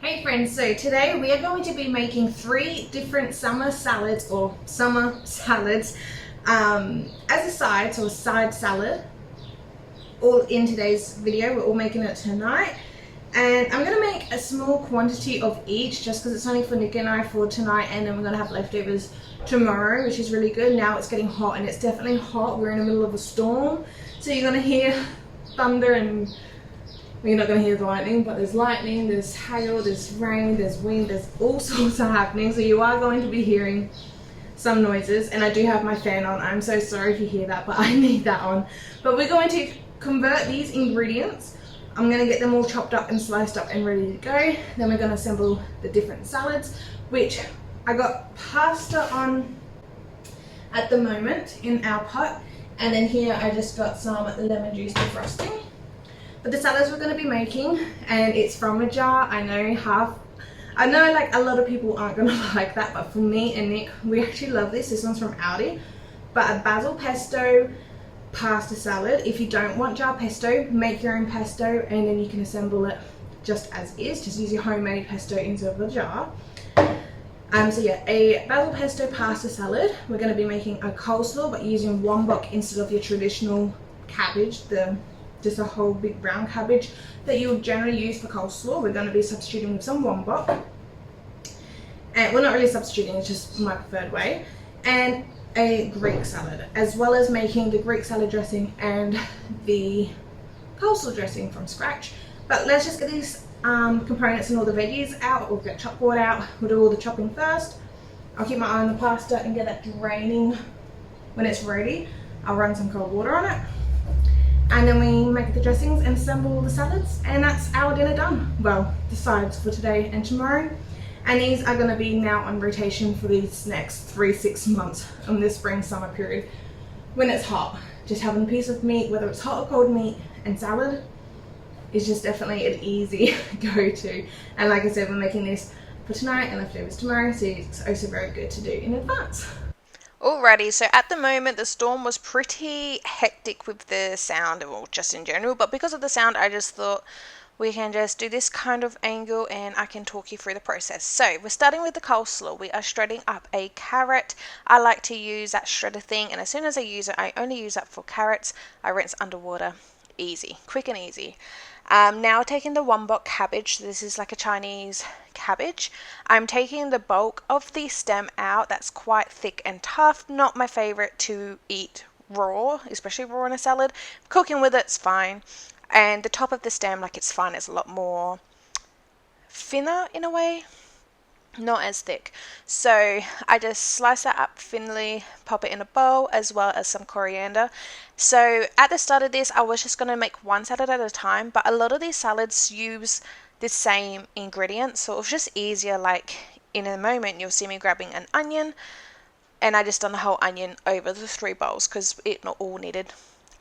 Hey friends, so today we are going to be making 3 different summer salads as a side, so a side salad, all in today's video. We're all making it tonight, and I'm going to make a small quantity of each just because it's only for Nick and I for tonight, and then we're going to have leftovers tomorrow, which is really good. Now it's getting hot, and it's definitely hot. We're in the middle of a storm, so you're going to hear thunder and you're not going to hear the lightning, but there's lightning, there's hail, there's rain, there's wind, there's all sorts of happening. So you are going to be hearing some noises, and I do have my fan on. I'm so sorry if you hear that, but I need that on. But we're going to convert these ingredients. I'm going to get them all chopped up and sliced up and ready to go. Then we're going to assemble the different salads, which I got pasta on at the moment in our pot. And then here I just got some lemon juice defrosting. But the salads we're going to be making, and it's from a jar. I know like a lot of people aren't going to like that, but for me and Nick, we actually love this. This one's from Aldi. But a basil pesto pasta salad. If you don't want jar pesto, make your own pesto, and then you can assemble it just as is. Just use your homemade pesto instead of the jar. So yeah, a basil pesto pasta salad. We're going to be making a coleslaw, but using wombok instead of your traditional cabbage, just a whole big brown cabbage that you would generally use for coleslaw. We're going to be substituting with some wombok. And we're not really substituting, it's just my preferred way. And a Greek salad, as well as making the Greek salad dressing and the coleslaw dressing from scratch. But let's just get these components and all the veggies out. We'll get chopboard out. We'll do all the chopping first. I'll keep my eye on the pasta and get that draining when it's ready. I'll run some cold water on it. And then we make the dressings and assemble the salads, and that's our dinner done. Well, the sides for today and tomorrow. And these are going to be now on rotation for these next 3-6 months in this spring summer period when it's hot. Just having a piece of meat, whether it's hot or cold meat, and salad is just definitely an easy go-to. And like I said, we're making this for tonight and leftovers tomorrow, so it's also very good to do in advance. Alrighty, so at the moment the storm was pretty hectic with the sound, well, just in general, but because of the sound I just thought we can just do this kind of angle and I can talk you through the process. So we're starting with the coleslaw. We are shredding up a carrot. I like to use that shredder thing, and as soon as I use it, I only use that for carrots. I rinse underwater. Easy, quick and easy. Now taking the wombok cabbage, this is like a Chinese cabbage. I'm taking the bulk of the stem out. That's quite thick and tough. Not my favorite to eat raw, especially raw in a salad. Cooking with it's fine. And the top of the stem, like it's fine. It's a lot more thinner in a way. Not as thick. So I just slice that up thinly, pop it in a bowl, as well as some coriander. So at the start of this, I was just going to make one salad at a time, but a lot of these salads use the same ingredients, so it was just easier. Like in a moment, you'll see me grabbing an onion, and I just done the whole onion over the 3 bowls because it not all needed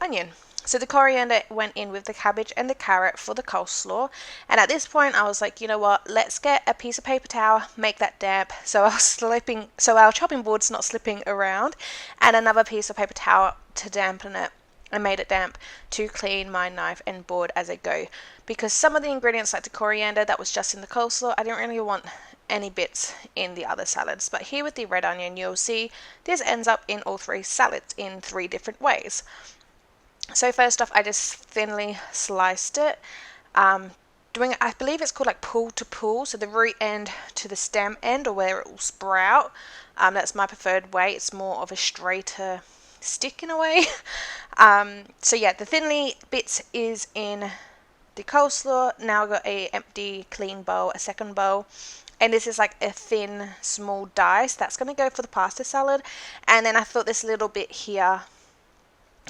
onion. So the coriander went in with the cabbage and the carrot for the coleslaw. And at this point I was like, you know what, let's get a piece of paper towel, make that damp so our chopping board's not slipping around, and another piece of paper towel to dampen it. I made it damp to clean my knife and board as I go, because some of the ingredients like the coriander that was just in the coleslaw, I didn't really want any bits in the other salads. But here with the red onion, you'll see this ends up in all 3 salads in 3 different ways. So first off, I just thinly sliced it, doing, I believe it's called like pull to pull, so the root end to the stem end, or where it will sprout. That's my preferred way. It's more of a straighter stick in a way. So yeah, the thinly bits is in the coleslaw. Now I've got a empty clean bowl, a second bowl. And this is like a thin, small dice. That's going to go for the pasta salad. And then I thought this little bit here,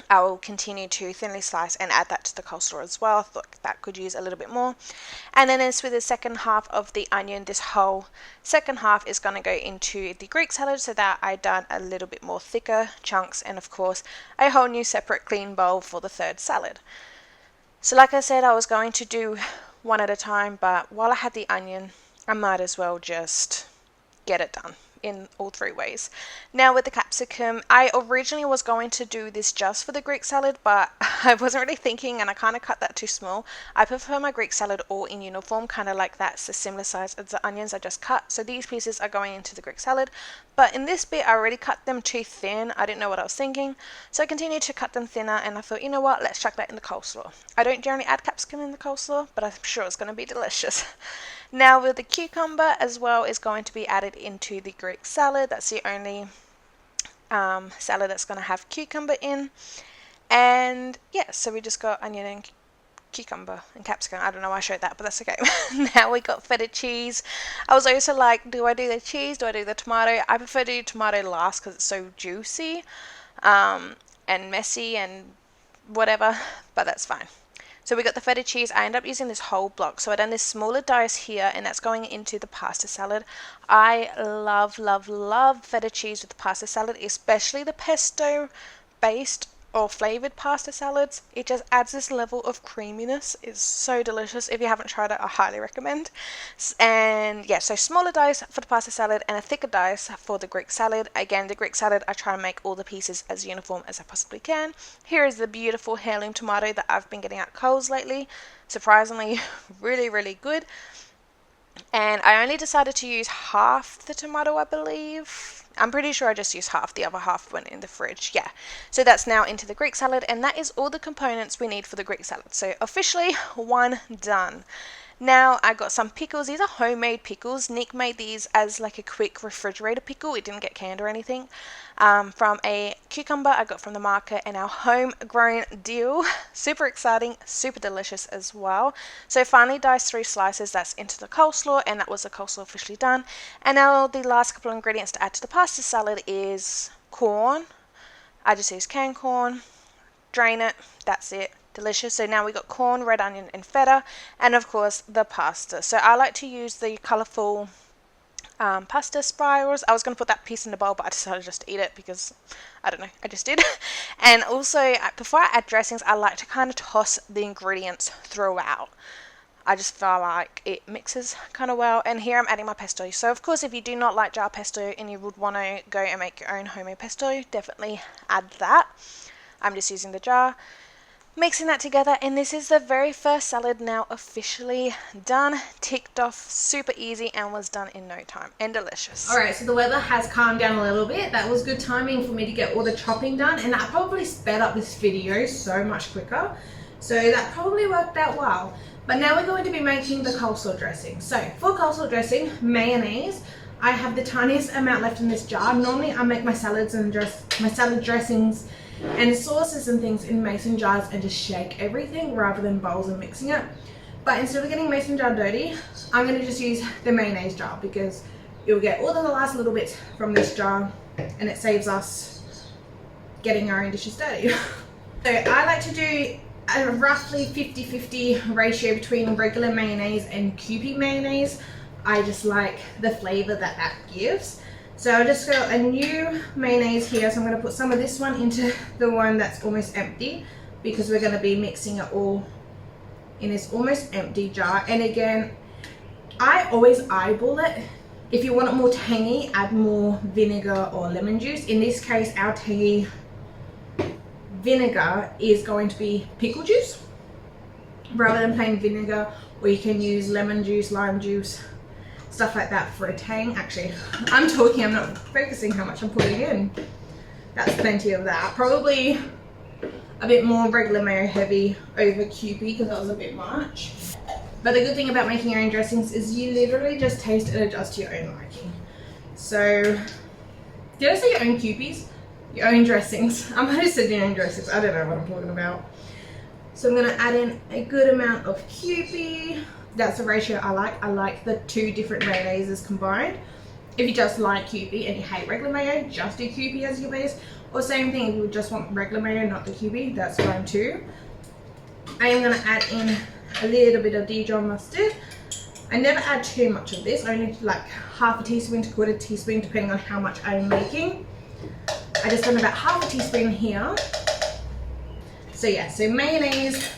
I will continue to thinly slice and add that to the coleslaw as well. I thought that could use a little bit more. And then as with the second half of the onion, this whole second half is going to go into the Greek salad, so that I done a little bit more thicker chunks, and of course a whole new separate clean bowl for the third salad. So like I said, I was going to do one at a time, but while I had the onion, I might as well just get it done. in all 3 ways. Now with the capsicum, I originally was going to do this just for the Greek salad, but I wasn't really thinking and I kind of cut that too small. I prefer my Greek salad all in uniform, kind of like that's the similar size as the onions I just cut. So these pieces are going into the Greek salad, but in this bit I already cut them too thin. I didn't know what I was thinking, so I continued to cut them thinner, and I thought, you know what, let's chuck that in the coleslaw. I don't generally add capsicum in the coleslaw, but I'm sure it's going to be delicious. Now with the cucumber as well is going to be added into the Greek salad. That's the only salad that's going to have cucumber in. And yeah, so we just got onion and cucumber and capsicum. I don't know why I showed that, but that's okay. Now we got feta cheese. I was also like, do I do the cheese? Do I do the tomato? I prefer to do tomato last because it's so juicy and messy and whatever, but that's fine. So we got the feta cheese. I end up using this whole block. So I done this smaller dice here, and that's going into the pasta salad. I love, love, love feta cheese with the pasta salad, especially the pesto based or flavored pasta salads. It just adds this level of creaminess. It's so delicious. If you haven't tried it, I highly recommend. And yeah, so smaller dice for the pasta salad and a thicker dice for the Greek salad. Again, the Greek salad, I try and make all the pieces as uniform as I possibly can. Here is the beautiful heirloom tomato that I've been getting at Coles lately. Surprisingly, really, really good. And I only decided to use half the tomato, I believe. I'm pretty sure I just used half. The other half went in the fridge. Yeah. So that's now into the Greek salad, and that is all the components we need for the Greek salad. So officially, one done. Now I got some pickles. These are homemade pickles. Nick made these as like a quick refrigerator pickle. It didn't get canned or anything. From a cucumber I got from the market, and our homegrown dill. Super exciting, super delicious as well. So finally diced 3 slices. That's into the coleslaw, and that was the coleslaw officially done. And now the last couple of ingredients to add to the pasta salad is corn. I just use canned corn. Drain it. That's it. Delicious. So now we got corn, red onion and feta, and of course the pasta. So I like to use the colourful pasta spirals. I was going to put that piece in the bowl, but I decided just to eat it because I don't know, I just did. And also before I add dressings, I like to kind of toss the ingredients throughout. I just feel like it mixes kind of well. And here I'm adding my pesto. So of course, if you do not like jar pesto and you would want to go and make your own homemade pesto, definitely add that. I'm just using the jar. Mixing that together, and this is the very first salad now officially done, ticked off, super easy, and was done in no time, and delicious. Alright, so the weather has calmed down a little bit. That was good timing for me to get all the chopping done, and that probably sped up this video so much quicker. So that probably worked out well. But now we're going to be making the coleslaw dressing. So for coleslaw dressing, mayonnaise. I have the tiniest amount left in this jar. Normally I make my salads and my salad dressings and sauces and things in mason jars and just shake everything rather than bowls and mixing it. But instead of getting mason jar dirty, I'm going to just use the mayonnaise jar because you'll get all the last little bits from this jar and it saves us getting our own dishes dirty. So I like to do a roughly 50-50 ratio between regular mayonnaise and Kewpie mayonnaise. I just like the flavor that that gives. So I just got a new mayonnaise here, so I'm going to put some of this one into the one that's almost empty because we're going to be mixing it all in this almost empty jar. And again, I always eyeball it. If you want it more tangy, add more vinegar or lemon juice. In this case, our tangy vinegar is going to be pickle juice rather than plain vinegar, or you can use lemon juice, lime juice, stuff like that for a tang. Actually, I'm talking, I'm not focusing how much I'm putting in. That's plenty of that. Probably a bit more regular mayo heavy over Kewpie because that was a bit much. But the good thing about making your own dressings is you literally just taste and adjust to your own liking. So, did I say your own Kewpies? Your own dressings. I might have said your own dressings. I don't know what I'm talking about. So I'm going to add in a good amount of Kewpie. That's the ratio I like. I like the 2 different mayonnaises combined. If you just like Kewpie and you hate regular mayo, just do Kewpie as your base. Or same thing, if you just want regular mayo, not the Kewpie, that's fine too. I am going to add in a little bit of Dijon mustard. I never add too much of this. I only like half a teaspoon to 1/4 teaspoon depending on how much I'm making. I just done about half a teaspoon here. So yeah, so mayonnaise,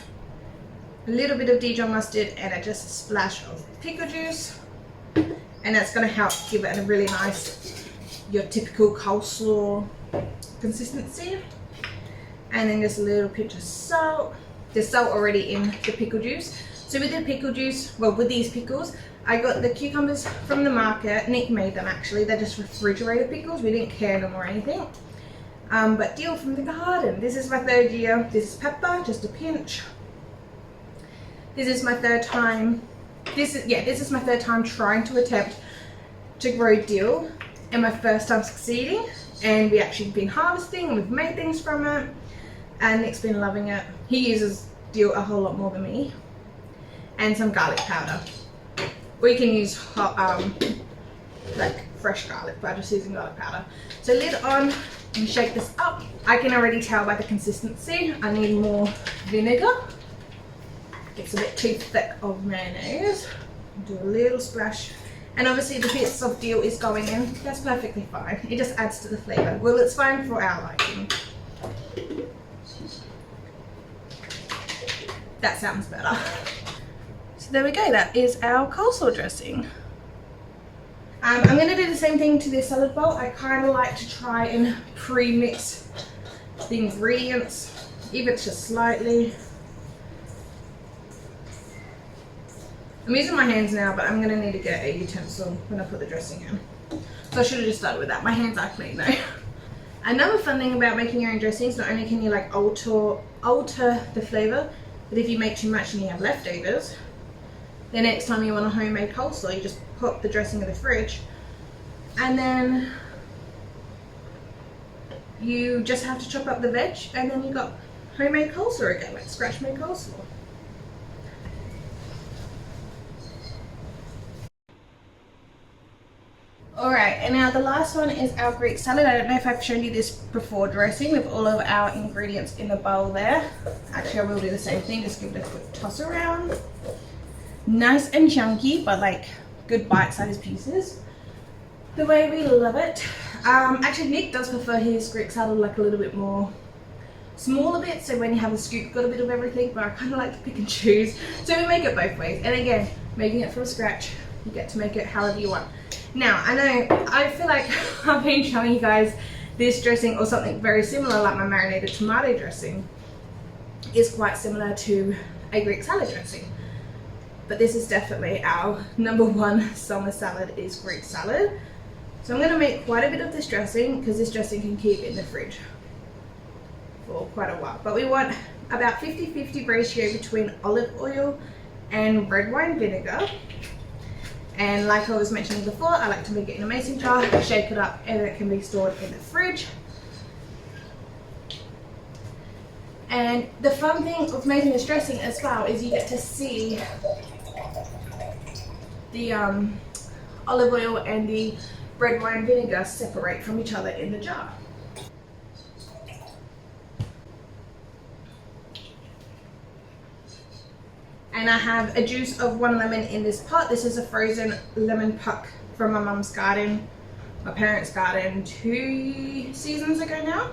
a little bit of Dijon mustard, and just a splash of pickle juice, and that's going to help give it a really nice your typical coleslaw consistency. And then just a little pinch of salt. There's salt already in the pickle juice. So with the pickle juice, well, with these pickles, I got the cucumbers from the market. Nick made them actually. They're just refrigerated pickles. We didn't can them or anything. But dill from the garden. This is my 3rd year. This is pepper, just a pinch. This is my 3rd time. This is my 3rd time trying to attempt to grow dill, and my 1st time succeeding. And we actually been harvesting, and we've made things from it. And Nick's been loving it. He uses dill a whole lot more than me. And some garlic powder. Or you can use hot, like fresh garlic, but I'm just using garlic powder. So lid on and shake this up. I can already tell by the consistency I need more vinegar. It's a bit too thick of mayonnaise. Do a little splash. And obviously the bits of dill is going in. That's perfectly fine. It just adds to the flavour. Well, it's fine for our liking. That sounds better. So there we go. That is our coleslaw dressing. I'm going to do the same thing to this salad bowl. I kind of like to try and pre-mix the ingredients, even just slightly. I'm using my hands now, but I'm going to need to get a utensil when I put the dressing in. So I should have just started with that. My hands are clean though. Another fun thing about making your own dressings, not only can you like alter the flavour, but if you make too much and you have leftovers, the next time you want a homemade coleslaw, you just put the dressing in the fridge, and then you just have to chop up the veg, and then you got homemade coleslaw again, like scratch made coleslaw. Alright, and now the last one is our Greek salad. I don't know if I've shown you this before dressing with all of our ingredients in the bowl there. Actually, I will do the same thing, just give it a quick toss around. Nice and chunky, but like good bite-sized pieces. The way we love it. Actually, Nick does prefer his Greek salad like a little bit more smaller bit, so when you have a scoop, got a bit of everything, but I kind of like to pick and choose. So we make it both ways. And again, making it from scratch, you get to make it however you want. Now, I feel like I've been showing you guys this dressing or something very similar, like my marinated tomato dressing is quite similar to a Greek salad dressing. But this is definitely our #1 summer salad is Greek salad. So I'm going to make quite a bit of this dressing because this dressing can keep in the fridge for quite a while. But we want about 50-50 ratio between olive oil and red wine vinegar. And like I was mentioning before, I like to make it in a mason jar, shake it up, and it can be stored in the fridge. And the fun thing of making this dressing as well is you get to see the olive oil and the red wine vinegar separate from each other in the jar. And I have a juice of 1 lemon in this pot. This is a frozen lemon puck from my mum's garden, my parents' garden 2 seasons ago now,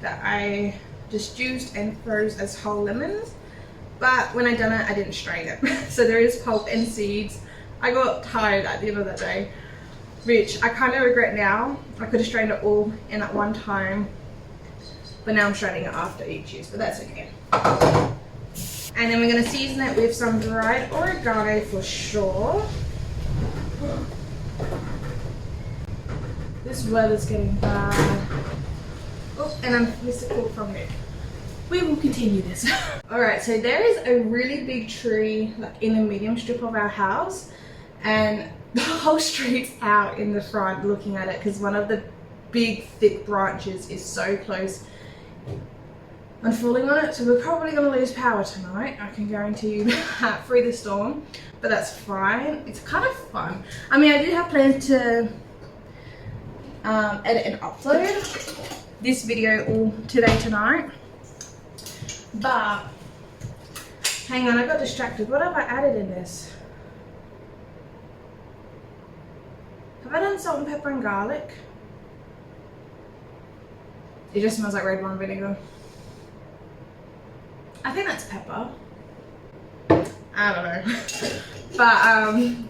that I just juiced and froze as whole lemons. But when I done it, I didn't strain it. So there is pulp and seeds. I got tired at the end of that day, which I kind of regret now. I could have strained it all in at one time, but now I'm straining it after each use, but that's okay. And then we're going to season it with some dried oregano for sure. This weather's getting bad. Oh, and I missed a call from Nick. We will continue this. Alright, so there is a really big tree like in the medium strip of our house, and the whole street's out in the front looking at it because one of the big thick branches is so close and falling on it, so we're probably going to lose power tonight. I can guarantee you that through the storm, but that's fine. It's kind of fun. I mean, I do have plans to edit and upload this video all tonight, but hang on, I got distracted. What have I added in this? Have I done salt and pepper and garlic? It just smells like red wine vinegar. I think that's pepper. I don't know. But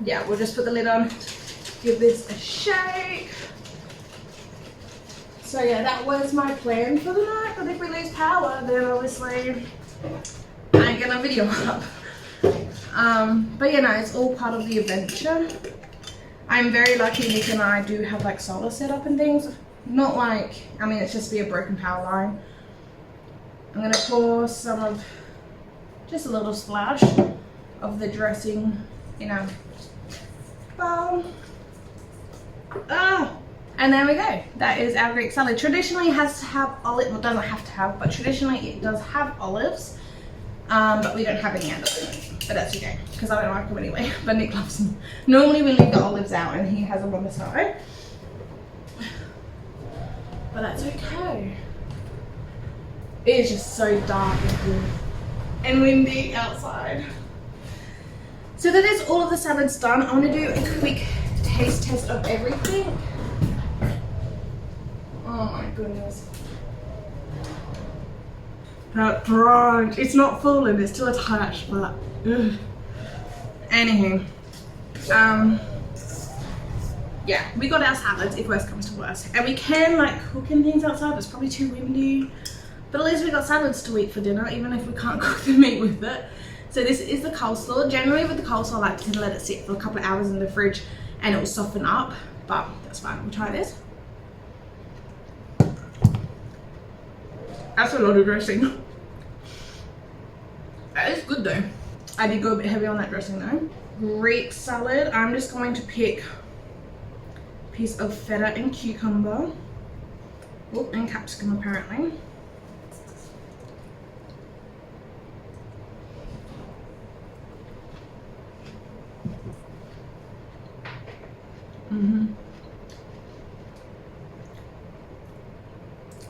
yeah, we'll just put the lid on give this a shake. So yeah, that was my plan for the night, but if we lose power, then obviously I ain't gonna video up. But you know, it's all part of the adventure. I'm very lucky Nick and I do have like solar set up and things. Not like, I mean, it's just be a broken power line. I'm gonna pour some of, just a little splash of the dressing in a bowl. And there we go. That is our Greek salad. Traditionally it has to have olive, well, doesn't have to have, but traditionally it does have olives. But we don't have any at the moment. But that's okay, because I don't like them anyway. But Nick loves them. Normally we leave the olives out and he has them on the side. But that's okay. It is just so dark and windy outside. So that is all of the salads done. I want to do a quick taste test of everything. Oh my goodness. That brunch. It's not full and it's still attached, but ugh. Anywho. Yeah, we got our salads if worst comes to worst. And we can like cook and things outside, but it's probably too windy. But at least we got salads to eat for dinner, even if we can't cook the meat with it. So this is the coleslaw. Generally with the coleslaw, I like to let it sit for a couple of hours in the fridge and it will soften up, but that's fine. We'll try this. That's a lot of dressing. That is good though. I did go a bit heavy on that dressing though. Greek salad. I'm just going to pick a piece of feta and cucumber. Oh, and capsicum apparently.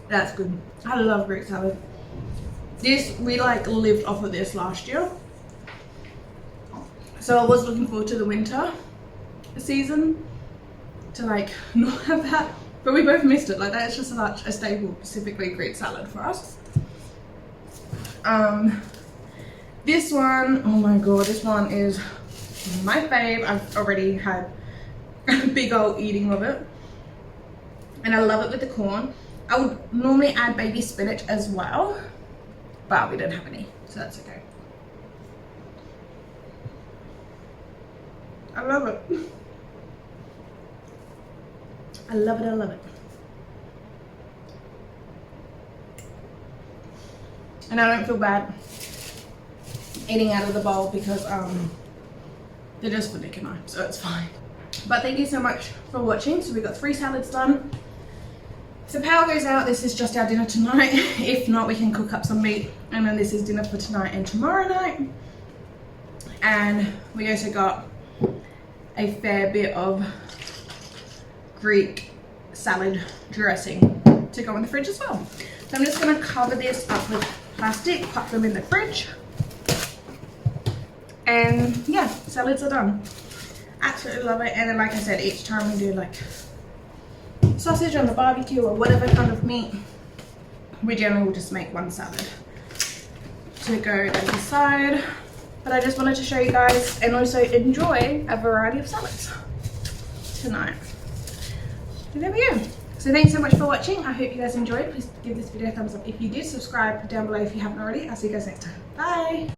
That's good. I love Greek salad. This, we like lived off of this last year. So I was looking forward to the winter season to like not have that. But we both missed it. Like that's just such a staple, specifically Greek salad for us. This one, oh my god, this one is my fave. I've already had a big old eating of it. And I love it with the corn. I would normally add baby spinach as well, but we don't have any, so that's okay. I love it. I love it, I love it. And I don't feel bad eating out of the bowl because they're just for Nick and I, so it's fine. But thank you so much for watching. So we got 3 salads done. If the power goes out, this is just our dinner tonight. If not, we can cook up some meat. And then this is dinner for tonight and tomorrow night. And we also got a fair bit of Greek salad dressing to go in the fridge as well. So I'm just gonna cover this up with plastic, pop them in the fridge. And yeah, salads are done. Absolutely love it. And then like I said, each time we do like sausage on the barbecue or whatever kind of meat, we generally will just make one salad to go down the side. But I just wanted to show you guys and also enjoy a variety of salads tonight. So there we go. So thanks so much for watching. I hope you guys enjoyed. Please give this video a thumbs up if you did. Subscribe down below if you haven't already. I'll see you guys next time. Bye.